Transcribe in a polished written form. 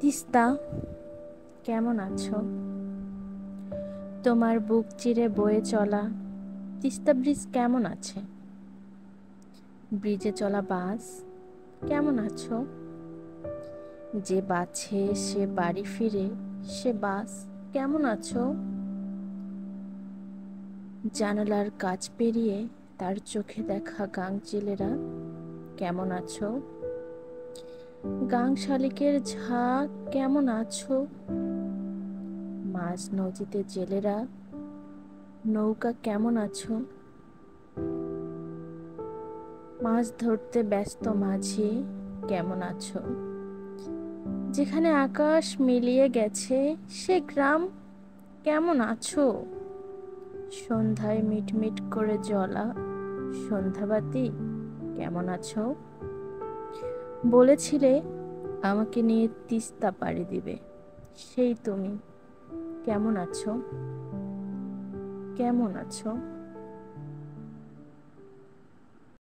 তিস্তা, কেমন আছো? তোমার বুক চিরে বয়ে চলা তিস্তা ব্রিজ কেমন আছে? ব্রিজে চলা বাস, কেমন আছো? যে বাছে সে বাড়ি ফিরে, সে বাস, কেমন আছো? জানালার কাচ পেরিয়ে তার চোখে দেখা গাংচিলেরা, কেমন আছো? গাং শালিকের ঝাঁক, কেমন আছো? মাঝ নদীতে জেলেরা, নৌকা, কেমন আছো? মাছ ধরতে ব্যস্ত মাঝি, কেমন আছো? যেখানে আকাশ মিলিয়ে গেছে সে গ্রাম, কেমন আছো? সন্ধ্যায় মিটমিট করে জ্বলা সন্ধ্যাবাতি, কেমন আছো? বলেছিলে আমাকে নিয়ে তিস্তা পাড়ি দিবে, সেই তুমি, কেমন আছো? কেমন আছো?